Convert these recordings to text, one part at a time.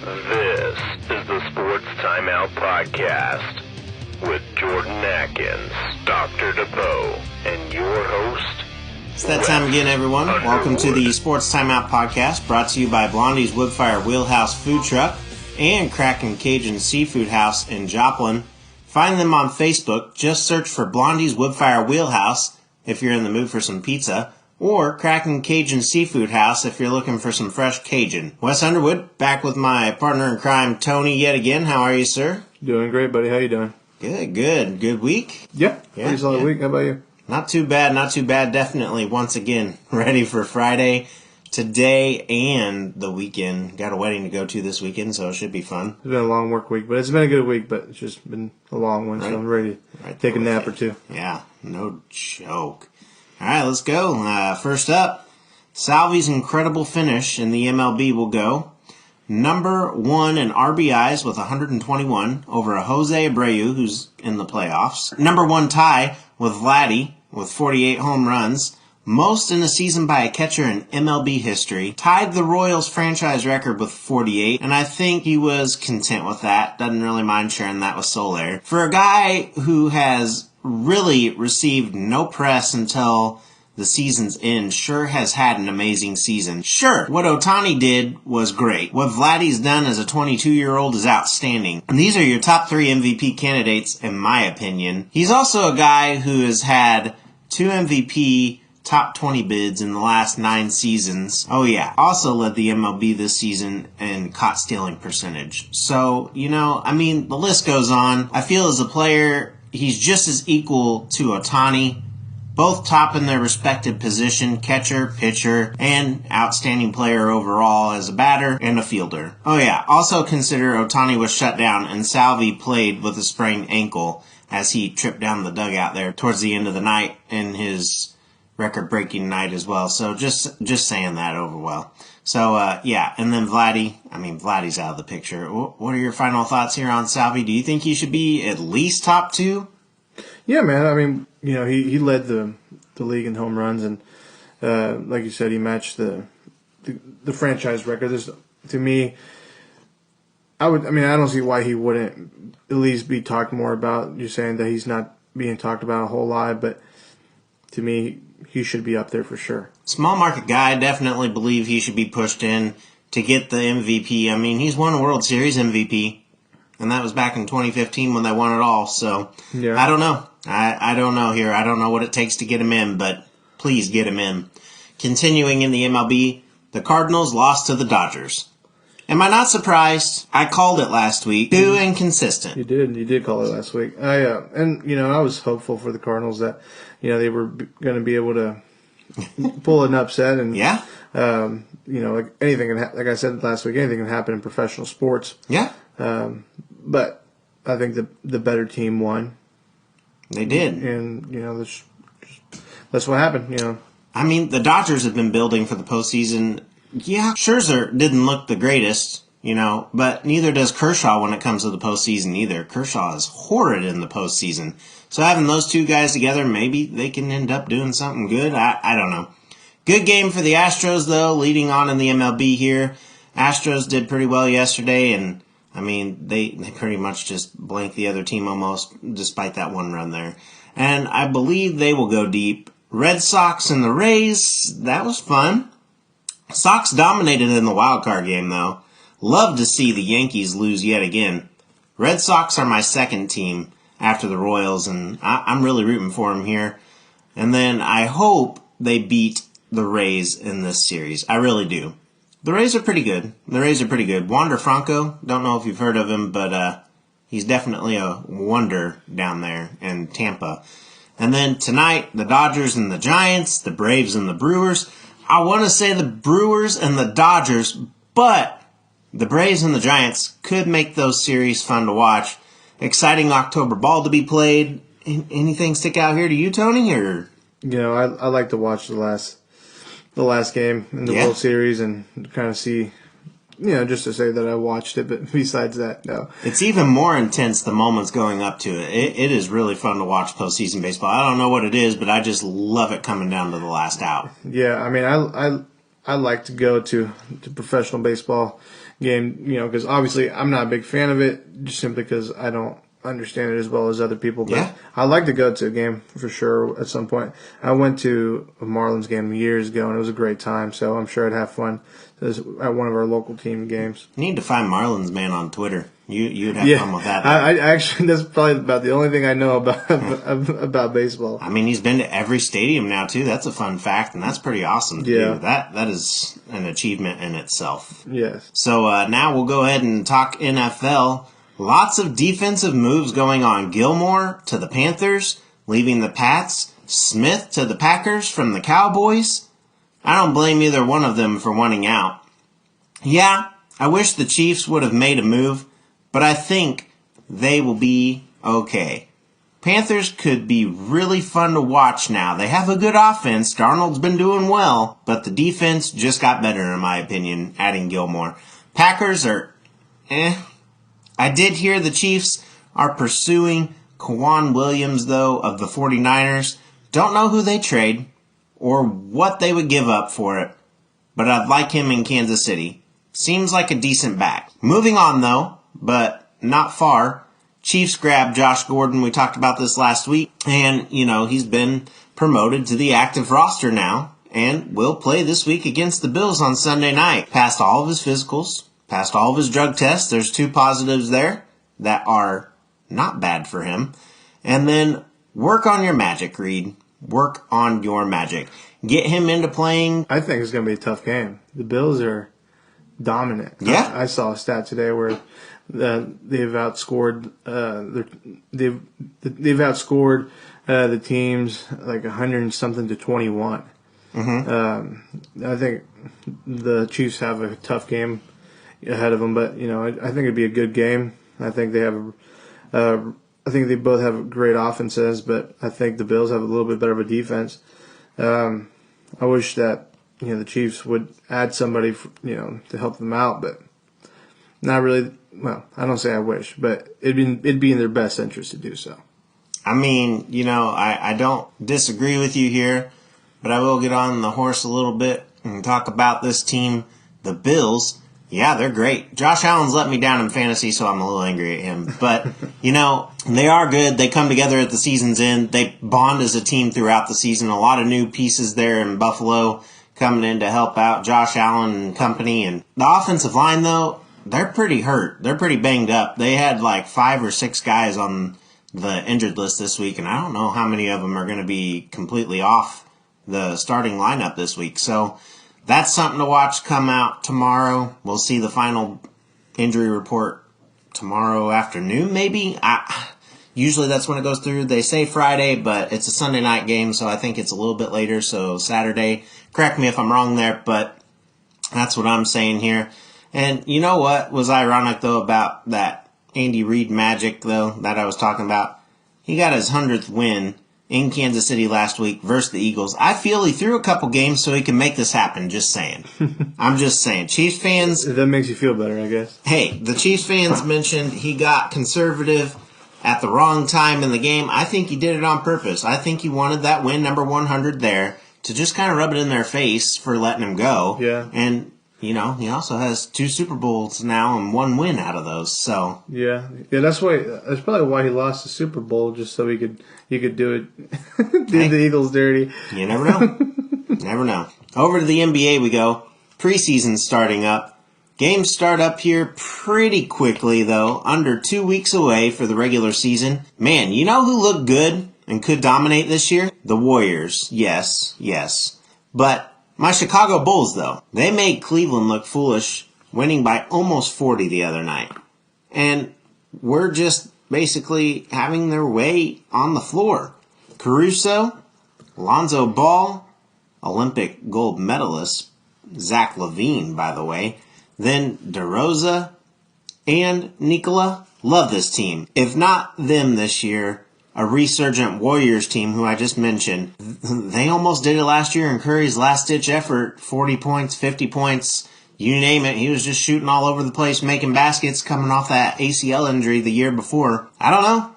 This is the Sports Timeout Podcast with Jordan Atkins, Dr. DePoe, and your host, It's that time again, everyone. Welcome to the Sports Timeout Podcast, brought to you by Blondie's Woodfire Wheelhouse Food Truck and Kraken Cajun Seafood House in Joplin. Find them on Facebook. Just search for Blondie's Woodfire Wheelhouse if you're in the mood for some pizza, or Kraken Cajun Seafood House if you're looking for some fresh Cajun. Wes Underwood, back with my partner in crime, Tony, yet again. How are you, sir? Doing great, buddy. How you doing? Good. Good week? Yeah, pretty solid week. How about you? Not too bad. Definitely, once again, ready for Friday, today, and the weekend. Got a wedding to go to this weekend, so it should be fun. It's been a long work week, but it's been a good week, but it's just been a long one, so I'm ready to take a nap or two. Yeah, no joke. All right, let's go. First up, Salvi's incredible finish in the MLB will go. Number one in RBIs with 121 over a Jose Abreu, who's in the playoffs. Number one tie with Vladdy with 48 home runs. Most in a season by a catcher in MLB history. Tied the Royals franchise record with 48, and I think he was content with that. Doesn't really mind sharing that with Soler. For a guy who has really received no press until the season's end, sure has had an amazing season. Sure, what Ohtani did was great. What Vladdy's done as a 22-year-old is outstanding. And these are your top 3 MVP candidates, in my opinion. He's also a guy who has had 2 MVP top 20 bids in the last 9 seasons. Oh yeah, also led the MLB this season in caught stealing percentage. So, the list goes on. I feel as a player, he's just as equal to Ohtani. Both top in their respective position, catcher, pitcher, and outstanding player overall as a batter and a fielder. Oh yeah, also consider Ohtani was shut down and Salvi played with a sprained ankle as he tripped down the dugout there towards the end of the night in his record-breaking night as well. So just saying that over well. So, and then Vladdy's out of the picture. What are your final thoughts here on Salvi? Do you think he should be at least top 2? Yeah, man. He led the league in home runs, and like you said, he matched the franchise record. To me, I don't see why he wouldn't at least be talked more about. You're saying that he's not being talked about a whole lot, but to me, he should be up there for sure. Small market guy, definitely believe he should be pushed in to get the MVP. He's won a World Series MVP, and that was back in 2015 when they won it all. So, yeah. I don't know. I don't know here. I don't know what it takes to get him in, but please get him in. Continuing in the MLB, the Cardinals lost to the Dodgers. Am I not surprised? I called it last week. Too inconsistent. You did call it last week. I was hopeful for the Cardinals that, they were going to be able to pull an upset, and yeah. Like anything can like I said last week, anything can happen in professional sports. Yeah. But I think the better team won. They did. And, that's what happened, The Dodgers have been building for the postseason. Yeah, Scherzer didn't look the greatest, but neither does Kershaw when it comes to the postseason either. Kershaw is horrid in the postseason. So having those two guys together, maybe they can end up doing something good. I don't know. Good game for the Astros, though, leading on in the MLB here. Astros did pretty well yesterday, and they pretty much just blanked the other team almost, despite that one run there. And I believe they will go deep. Red Sox and the Rays, that was fun. Sox dominated in the wild card game, though. Love to see the Yankees lose yet again. Red Sox are my second team after the Royals, and I'm really rooting for them here. And then I hope they beat the Rays in this series. I really do. The Rays are pretty good. Wander Franco, don't know if you've heard of him, but he's definitely a wonder down there in Tampa. And then tonight, the Dodgers and the Giants, the Braves and the Brewers. I want to say the Brewers and the Dodgers, but the Braves and the Giants could make those series fun to watch. Exciting October ball to be played. Anything stick out here to you, Tony? Or I like to watch the last game in the World Series and kind of see, just to say that I watched it, but besides that, no. It's even more intense the moments going up to it. It is really fun to watch postseason baseball. I don't know what it is, but I just love it coming down to the last out. Yeah, I like to go to professional baseball game, because obviously I'm not a big fan of it, just simply because I don't understand it as well as other people. But Yeah. I'd like to go to a game for sure at some point. I went to a Marlins game years ago, and it was a great time, so I'm sure I'd have fun at one of our local team games. You need to find Marlins Man on Twitter. You'd have fun with that. I actually, that's probably about the only thing I know about baseball. I mean, he's been to every stadium now, too. That's a fun fact, and that's pretty awesome to do. That is an achievement in itself. Yes. So now we'll go ahead and talk NFL. Lots of defensive moves going on. Gilmore to the Panthers, leaving the Pats. Smith to the Packers from the Cowboys. I don't blame either one of them for wanting out. Yeah, I wish the Chiefs would have made a move, but I think they will be okay. Panthers could be really fun to watch now. They have a good offense. Darnold's been doing well, but the defense just got better, in my opinion, adding Gilmore. Packers are I did hear the Chiefs are pursuing Kwan Williams, though, of the 49ers. Don't know who they trade or what they would give up for it, but I'd like him in Kansas City. Seems like a decent back. Moving on, though, but not far. Chiefs grabbed Josh Gordon. We talked about this last week, and, he's been promoted to the active roster now and will play this week against the Bills on Sunday night. Passed all of his physicals. Passed all of his drug tests. There's 2 positives there that are not bad for him. And then work on your magic, Reed. Work on your magic. Get him into playing. I think it's going to be a tough game. The Bills are dominant. Yeah. I saw a stat today where they've outscored they've outscored the teams like 100 and something to 21. Mm-hmm. I think the Chiefs have a tough game ahead of them, but I think it'd be a good game. I think they have I think they both have great offenses, but I think the Bills have a little bit better of a defense. I wish that the Chiefs would add somebody to help them out, but not really. Well, I don't say I wish, but it'd be in their best interest to do so. I mean, I don't disagree with you here, but I will get on the horse a little bit and talk about this team, the Bills. Yeah, they're great. Josh Allen's let me down in fantasy, so I'm a little angry at him. But, they are good. They come together at the season's end. They bond as a team throughout the season. A lot of new pieces there in Buffalo coming in to help out Josh Allen and company. And the offensive line, though, they're pretty hurt. They're pretty banged up. They had like 5 or 6 guys on the injured list this week, and I don't know how many of them are going to be completely off the starting lineup this week. So that's something to watch come out tomorrow. We'll see the final injury report tomorrow afternoon, maybe. Usually that's when it goes through. They say Friday, but it's a Sunday night game, so I think it's a little bit later, so Saturday. Correct me if I'm wrong there, but that's what I'm saying here. And you know what was ironic, though, about that Andy Reid magic, though, that I was talking about? He got his 100th win in Kansas City last week versus the Eagles. I feel he threw a couple games so he can make this happen, just saying. I'm just saying. Chiefs fans... That makes you feel better, I guess. Hey, the Chiefs fans mentioned he got conservative at the wrong time in the game. I think he did it on purpose. I think he wanted that win, number 100 there, to just kind of rub it in their face for letting him go. Yeah. And, he also has 2 Super Bowls now and 1 win out of those, so... Yeah, that's probably why he lost the Super Bowl, just so he could do it, the Eagles dirty. You never know. Never know. Over to the NBA we go. Preseason starting up. Games start up here pretty quickly, though. Under 2 weeks away for the regular season. Man, you know who looked good and could dominate this year? The Warriors. Yes. But my Chicago Bulls, though, they made Cleveland look foolish, winning by almost 40 the other night. And we're just basically having their way on the floor. Caruso, Lonzo Ball, Olympic gold medalist, Zach LaVine, by the way, then DeRozan and Nikola. Love this team. If not them this year, a resurgent Warriors team who I just mentioned. They almost did it last year in Curry's last-ditch effort. 40 points, 50 points, you name it. He was just shooting all over the place, making baskets, coming off that ACL injury the year before. I don't know.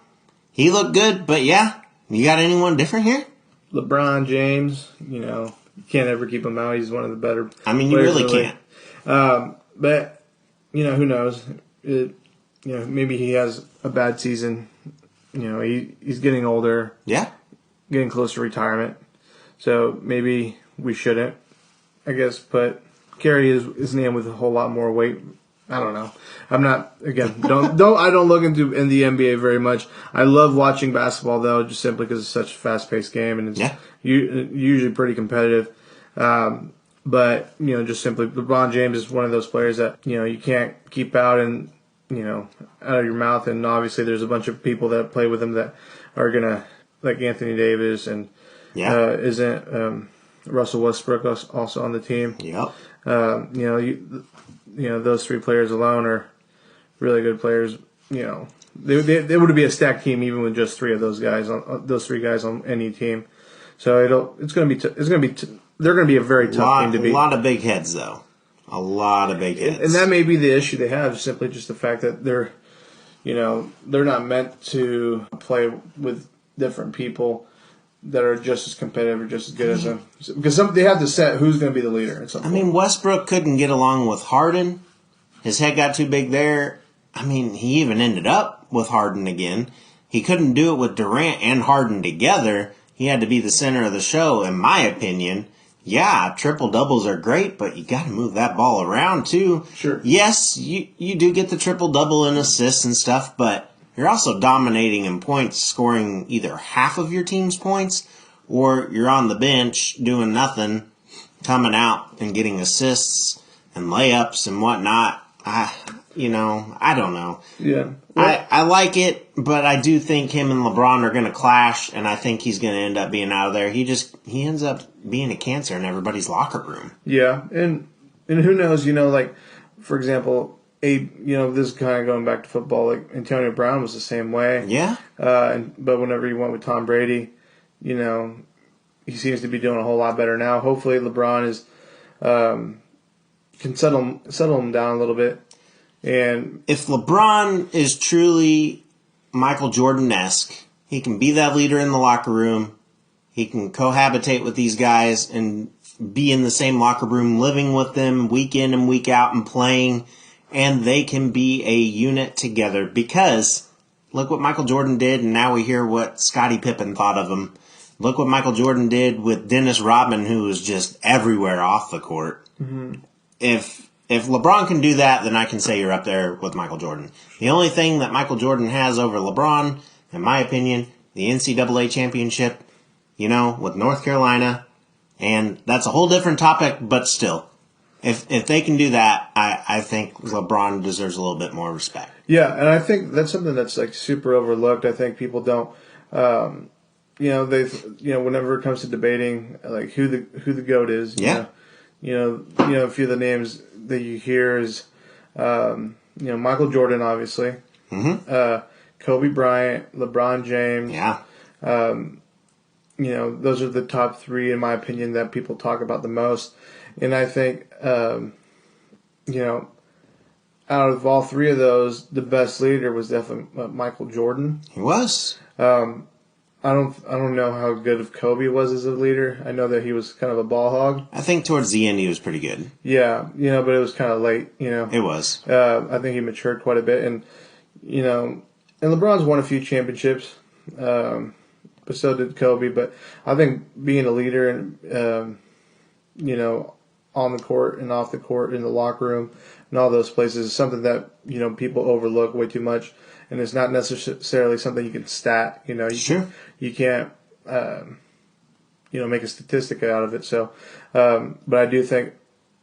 He looked good, but yeah. You got anyone different here? LeBron James, you can't ever keep him out. He's one of the better I mean, you really can't. But who knows? Maybe he has a bad season. He's getting older. Yeah. Getting close to retirement. So maybe we shouldn't, I guess, carry his name with a whole lot more weight. I don't know. I'm not, again, I don't look in the NBA very much. I love watching basketball, though, just simply because it's such a fast-paced game, and it's usually pretty competitive. But, just simply, LeBron James is one of those players that, you can't keep out of your mouth. And obviously there's a bunch of people that play with him that are going to, like Anthony Davis and isn't Russell Westbrook also on the team. Yep. Those three players alone are really good players. They would be a stacked team even with just three of those guys on any team. So they're going to be a very tough team to beat. A lot of big heads, though. A lot of big heads. And that may be the issue they have, simply just the fact that they're not meant to play with different people that are just as competitive or just as good as them. Because they have to set who's going to be the leader at some point. Westbrook couldn't get along with Harden. His head got too big there. He even ended up with Harden again. He couldn't do it with Durant and Harden together. He had to be the center of the show, in my opinion. Yeah, triple-doubles are great, but you got to move that ball around, too. Sure. Yes, you do get the triple-double in assists and stuff, but you're also dominating in points, scoring either half of your team's points, or you're on the bench doing nothing, coming out and getting assists and layups and whatnot. I don't know. Yeah. I like it, but I do think him and LeBron are going to clash, and I think he's going to end up being out of there. He ends up being a cancer in everybody's locker room. Yeah, and who knows, for example, this is kind of going back to football, like Antonio Brown was the same way. Yeah. But whenever he went with Tom Brady, he seems to be doing a whole lot better now. Hopefully LeBron can settle him down a little bit. And if LeBron is truly Michael Jordan-esque, he can be that leader in the locker room. He can cohabitate with these guys and be in the same locker room, living with them week in and week out and playing, and they can be a unit together. Because look what Michael Jordan did, and now we hear what Scottie Pippen thought of him. Look what Michael Jordan did with Dennis Rodman, who was just everywhere off the court. Mm-hmm. If LeBron can do that, then I can say you're up there with Michael Jordan. The only thing that Michael Jordan has over LeBron, in my opinion, the NCAA championship, with North Carolina, and that's a whole different topic, but still, if they can do that, I think LeBron deserves a little bit more respect. Yeah, and I think that's something that's like super overlooked. I think people don't, whenever it comes to debating like who the GOAT is, yeah. A few of the names that you hear is, Michael Jordan, obviously, Kobe Bryant, LeBron James. Yeah. Those are the top three, in my opinion, that people talk about the most. And I think, out of all three of those, the best leader was definitely Michael Jordan. He was. I don't know how good of Kobe was as a leader. I know that he was kind of a ball hog. I think towards the end he was pretty good. Yeah, but it was kind of late, It was. I think he matured quite a bit, and and LeBron's won a few championships, but so did Kobe. But I think being a leader and on the court and off the court in the locker room and all those places is something that people overlook way too much. And it's not necessarily something you can stat. You can't, make a statistic out of it. So, but I do think,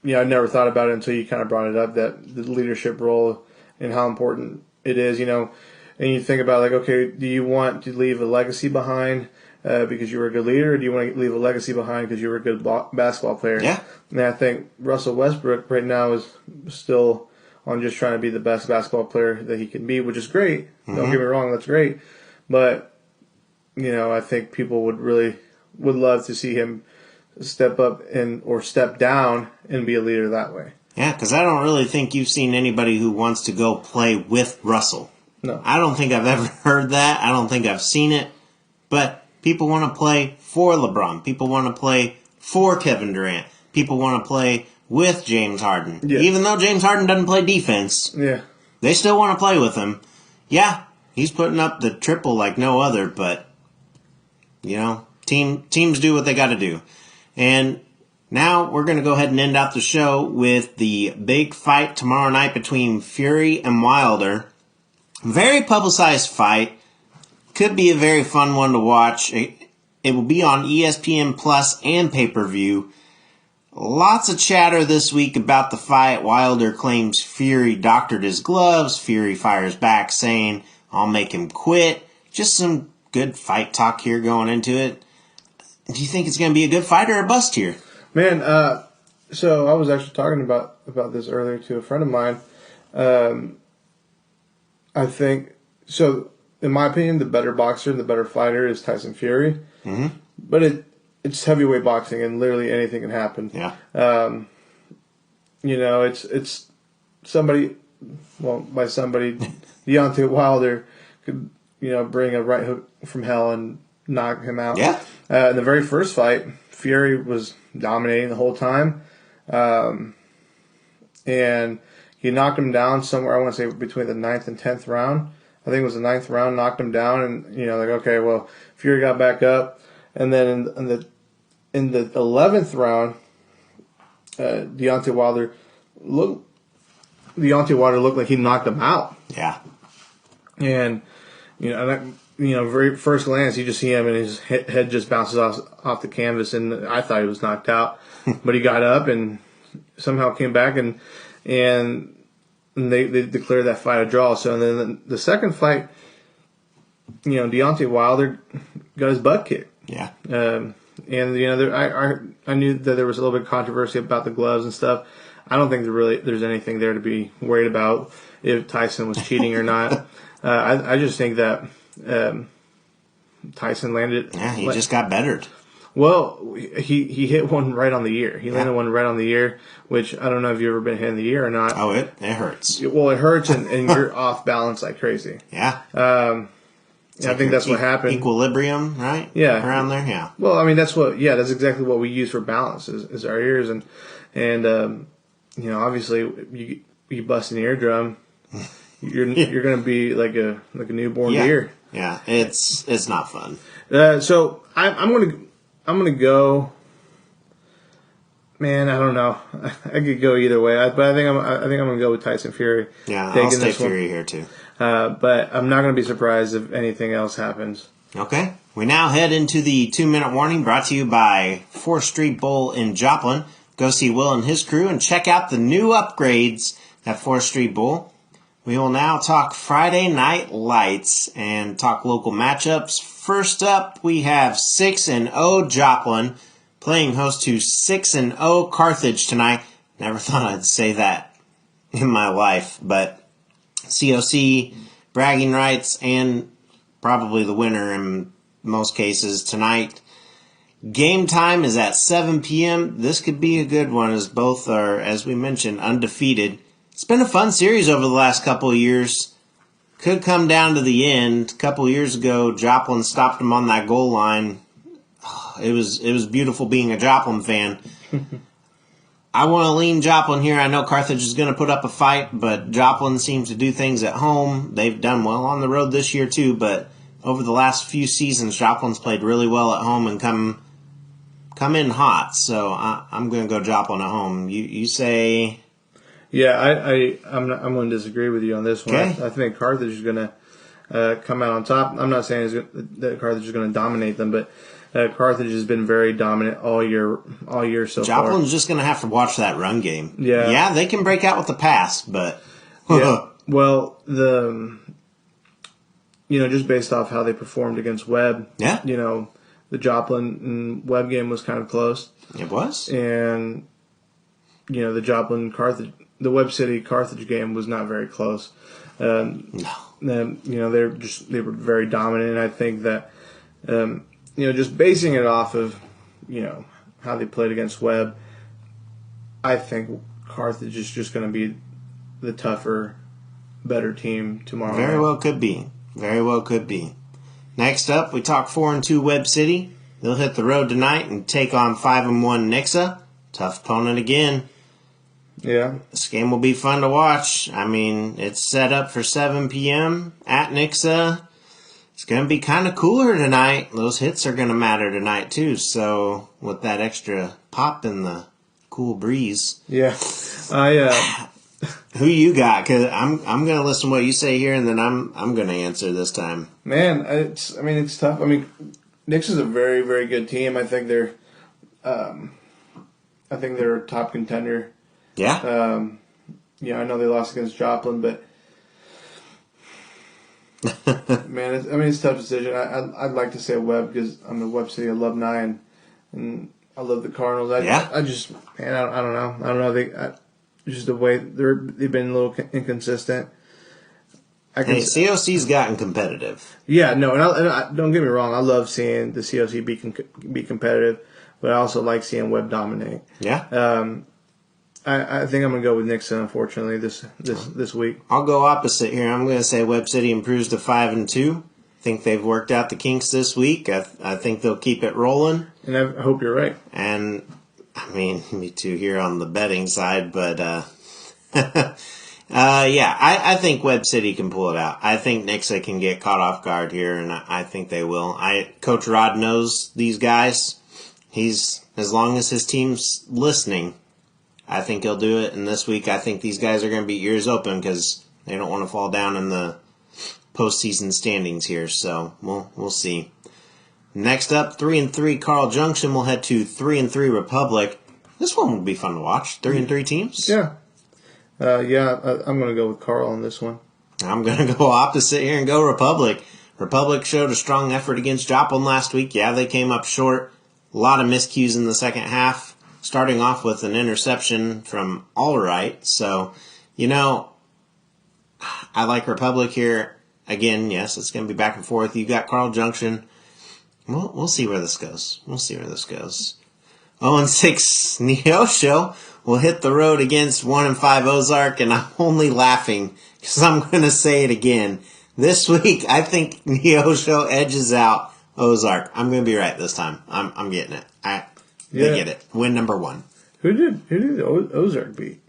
I never thought about it until you kind of brought it up, that the leadership role and how important it is. And you think about like, okay, do you want to leave a legacy behind because you were a good leader, or do you want to leave a legacy behind because you were a good basketball player? Yeah. And I think Russell Westbrook right now is still on just trying to be the best basketball player that he can be, which is great. Mm-hmm. Don't get me wrong, that's great. But, I think people would love to see him step up or step down and be a leader that way. Yeah, because I don't really think you've seen anybody who wants to go play with Russell. No. I don't think I've ever heard that. I don't think I've seen it. But people want to play for LeBron. People want to play for Kevin Durant. People want to play with James Harden. Yeah. Even though James Harden doesn't play defense, Yeah. they still want to play with him. Yeah, he's putting up the triple like no other, but, teams do what they got to do. And now we're going to go ahead and end out the show with the big fight tomorrow night between Fury and Wilder. Very publicized fight. Could be a very fun one to watch. It will be on ESPN Plus and pay-per-view. Lots of chatter this week about the fight. Wilder claims Fury doctored his gloves. Fury fires back saying, I'll make him quit. Just some good fight talk here going into it. Do you think it's going to be a good fight or a bust here? Man, so I was actually talking about this earlier to a friend of mine. I think, so in my opinion, the better boxer and the better fighter is Tyson Fury. Mm-hmm. But it's heavyweight boxing, and literally anything can happen. Yeah. It's somebody, by somebody, Deontay Wilder could, bring a right hook from hell and knock him out. Yeah. In the very first fight, Fury was dominating the whole time. And he knocked him down somewhere, I want to say, between the 9th and 10th round. I think it was the 9th round, knocked him down, and, okay, well, Fury got back up. And then in the 11th round, Deontay Wilder looked like he knocked him out. Yeah. And, very first glance, you just see him and his head just bounces off the canvas, and I thought he was knocked out. But he got up and somehow came back, and they declared that fight a draw. So then the second fight, Deontay Wilder got his butt kicked. Yeah. I knew that there was a little bit of controversy about the gloves and stuff. I don't think there's anything there to be worried about if Tyson was cheating or not. I just think that Tyson landed. Yeah, he just got bettered. Well, he hit one right on the ear. He landed one right on the ear, which I don't know if you've ever been hit in the ear or not. Oh, it hurts. Well, it hurts, and you're off balance like crazy. Yeah. I think that's what happened. Equilibrium, right? Yeah. Around there, yeah. Well, I mean, that's exactly what we use for balance is our ears. And obviously, you bust an eardrum, you're going to be like a newborn deer. Yeah, it's not fun. So I'm going to go. Man, I don't know. I could go either way, but I think I'm going to go with Tyson Fury. Yeah, I'll stay Fury here too. But I'm not going to be surprised if anything else happens. Okay. We now head into the 2-minute warning brought to you by 4th Street Bowl in Joplin. Go see Will and his crew and check out the new upgrades at 4th Street Bowl. We will now talk Friday Night Lights and talk local matchups. First up, we have 6-0 Joplin playing host to 6-0 Carthage tonight. Never thought I'd say that in my life, but COC, bragging rights, and probably the winner in most cases tonight. Game time is at 7 p.m. This could be a good one as both are, as we mentioned, undefeated. It's been a fun series over the last couple of years. Could come down to the end. A couple of years ago, Joplin stopped them on that goal line. It was beautiful being a Joplin fan. I want to lean Joplin here. I know Carthage is going to put up a fight, but Joplin seems to do things at home. They've done well on the road this year too, but over the last few seasons, Joplin's played really well at home and come in hot. So I'm going to go Joplin at home. You say? Yeah, I'm going to disagree with you on this one. Okay. I think Carthage is going to come out on top. I'm not saying that Carthage is going to dominate them, but Carthage has been very dominant all year so far. Joplin's just going to have to watch that run game. Yeah. Yeah, they can break out with the pass, but yeah. Well, just based off how they performed against Webb. Yeah. The Joplin and Webb game was kind of close. It was. And the Joplin Carthage, the Webb City Carthage game was not very close. No. They were very dominant, and I think that just basing it off of how they played against Webb, I think Carthage is just going to be the tougher, better team tomorrow. Very well could be. Very well could be. Next up, we talk 4-2 Webb City. They'll hit the road tonight and take on 5-1 Nixa. Tough opponent again. Yeah. This game will be fun to watch. I mean, it's set up for 7 p.m. at Nixa. It's going to be kind of cooler tonight. Those hits are going to matter tonight, too. So, with that extra pop in the cool breeze. Yeah. Who you got? Because I'm going to listen to what you say here, and then I'm going to answer this time. Man, it's tough. I mean, Knicks is a very, very good team. I think they're a top contender. Yeah. I know they lost against Joplin, but man, it's a tough decision. I'd like to say Webb because I'm a Webb City alumni and I love the Cardinals. I don't know. I don't know. Just the way they've been a little inconsistent. COC's gotten competitive. Yeah, no, and I don't get me wrong. I love seeing the COC be competitive, but I also like seeing Webb dominate. Yeah. I think I'm gonna go with Nixa. Unfortunately, this week. I'll go opposite here. I'm gonna say Webb City improves to 5-2. I think they've worked out the kinks this week. I think they'll keep it rolling. And I hope you're right. And I mean, me too here on the betting side, but I think Webb City can pull it out. I think Nixa can get caught off guard here, and I think they will. Coach Rod knows these guys. As long as his team's listening, I think he'll do it. And this week, I think these guys are going to be ears open because they don't want to fall down in the postseason standings here. So we'll see. Next up, 3-3 Carl Junction will head to 3-3 Republic. This one will be fun to watch. 3-3 teams. Yeah. I'm going to go with Carl on this one. I'm going to go opposite here and go Republic. Republic showed a strong effort against Joplin last week. Yeah, they came up short. A lot of miscues in the second half, starting off with an interception from Allright. So, I like Republic here. Again, yes, it's going to be back and forth. You got Carl Junction. We'll see where this goes. 0-6 Neosho will hit the road against 1-5 Ozark, and I'm only laughing because I'm going to say it again. This week, I think Neosho edges out Ozark. I'm going to be right this time. I'm getting it. They get it. Win number 1. Who did Ozark beat?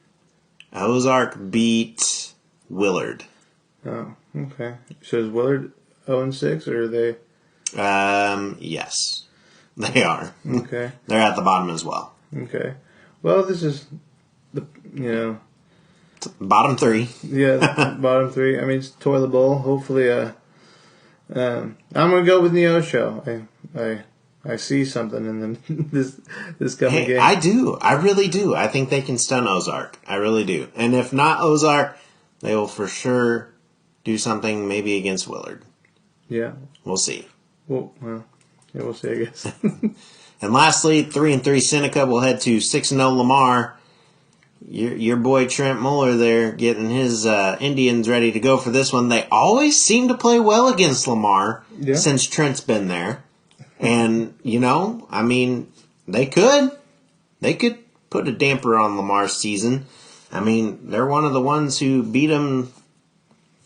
Ozark beat Willard. Oh, okay. So is Willard 0-6, or are they? Yes, they are. Okay. They're at the bottom as well. Okay. Well, this is bottom 3. Yeah, bottom 3. I mean, it's toilet bowl. Hopefully, I'm gonna go with Neosho. I see something in them this coming game. I do. I really do. I think they can stun Ozark. I really do. And if not Ozark, they will for sure do something maybe against Willard. Yeah. We'll see. Well, yeah, we'll see, I guess. And lastly, 3-3 Seneca will head to 6-0 Lamar. Your boy Trent Muller there getting his Indians ready to go for this one. They always seem to play well against Lamar since Trent's been there. And, they could put a damper on Lamar's season. I mean, they're one of the ones who beat him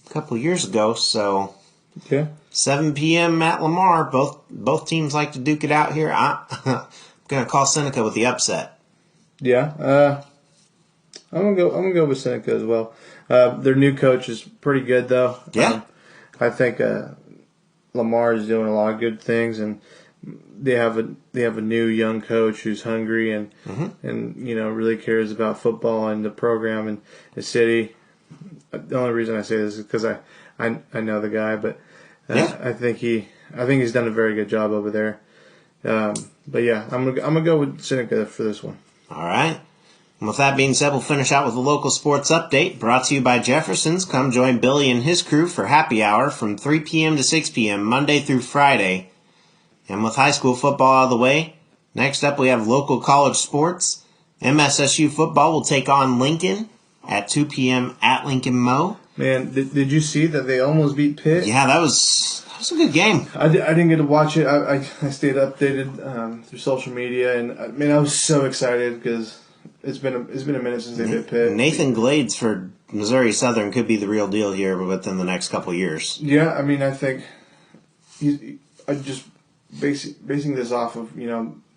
a couple years ago, so... Okay. 7 p.m. at Lamar. Both teams like to duke it out here. I'm going to call Seneca with the upset. Yeah. I'm gonna go with Seneca as well. Their new coach is pretty good, though. Yeah. I think Lamar is doing a lot of good things, and they have a new young coach who's hungry and really cares about football and the program and the city. The only reason I say this is because I know the guy, but I think he's done a very good job over there. But yeah, I'm gonna go with Seneca for this one. All right. And with that being said, we'll finish out with a local sports update brought to you by Jefferson's. Come join Billy and his crew for happy hour from 3 p.m. to 6 p.m. Monday through Friday. And with high school football out of the way, next up we have local college sports. MSSU football will take on Lincoln at 2 p.m. at Lincoln Mo. Man, did you see that they almost beat Pitt? Yeah, that was a good game. I didn't get to watch it. I stayed updated through social media, and I was so excited because it's been a minute since they beat Pitt. Nathan Glades for Missouri Southern could be the real deal here within the next couple of years. Yeah, I think basing this off of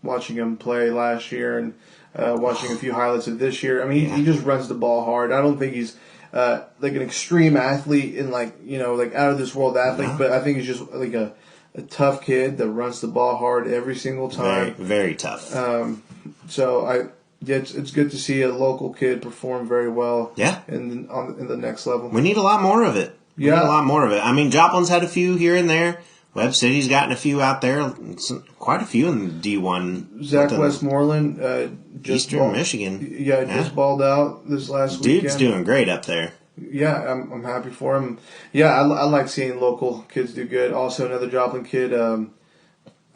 watching him play last year and watching a few highlights of this year. I mean, he just runs the ball hard. I don't think he's like an extreme athlete and like out of this world athlete, but I think he's just like a tough kid that runs the ball hard every single time. Very, very tough. It's good to see a local kid perform very well. Yeah. In the next level. We need a lot more of it. We need a lot more of it. I mean, Joplin's had a few here and there. Webb City's gotten a few out there. Quite a few in D1. Zach Westmoreland, Eastern Michigan. Yeah, just balled out this last weekend. Dude's doing great up there. Yeah, I'm happy for him. Yeah, I like seeing local kids do good. Also, another Joplin kid,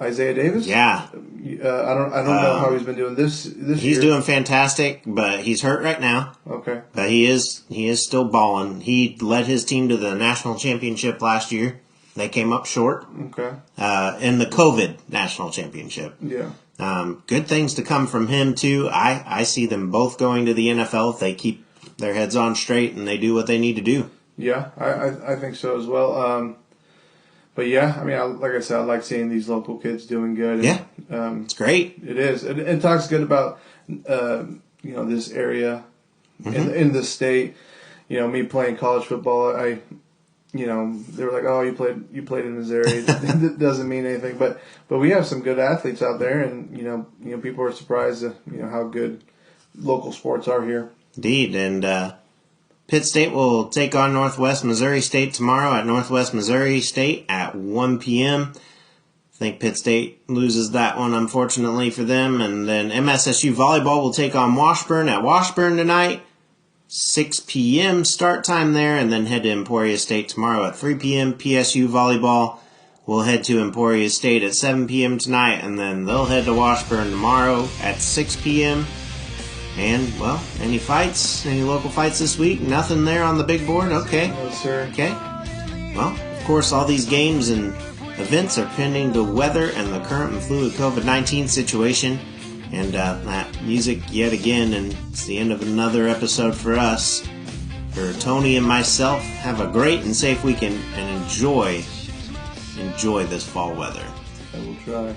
Isaiah Davis. Yeah, I don't know how he's been doing this year. He's doing fantastic, but he's hurt right now. Okay, but he is still balling. He led his team to the national championship last year. They came up short. Okay, in the COVID national championship. Yeah. Good things to come from him too. I see them both going to the NFL if they keep their heads on straight and they do what they need to do. Yeah, I think so as well. But yeah, I mean, like I said, I like seeing these local kids doing good. And, it's great. It is. It talks good about this area in the state. Me playing college football, they were like, "Oh, you played in Missouri." It doesn't mean anything, but we have some good athletes out there, and people are surprised at how good local sports are here. Indeed, and Pitt State will take on Northwest Missouri State tomorrow at Northwest Missouri State at 1 p.m. I think Pitt State loses that one, unfortunately for them. And then MSSU Volleyball will take on Washburn at Washburn tonight, 6 p.m. start time there, and then head to Emporia State tomorrow at 3 p.m. PSU Volleyball will head to Emporia State at 7 p.m. tonight, and then they'll head to Washburn tomorrow at 6 p.m. And, well, any local fights this week? Nothing there on the big board? Okay. No, sir. Okay. Well, of course, all these games and events are pending the weather and the current and fluid COVID-19 situation. And that music yet again, and it's the end of another episode for us. For Tony and myself, have a great and safe weekend and enjoy this fall weather. I will try.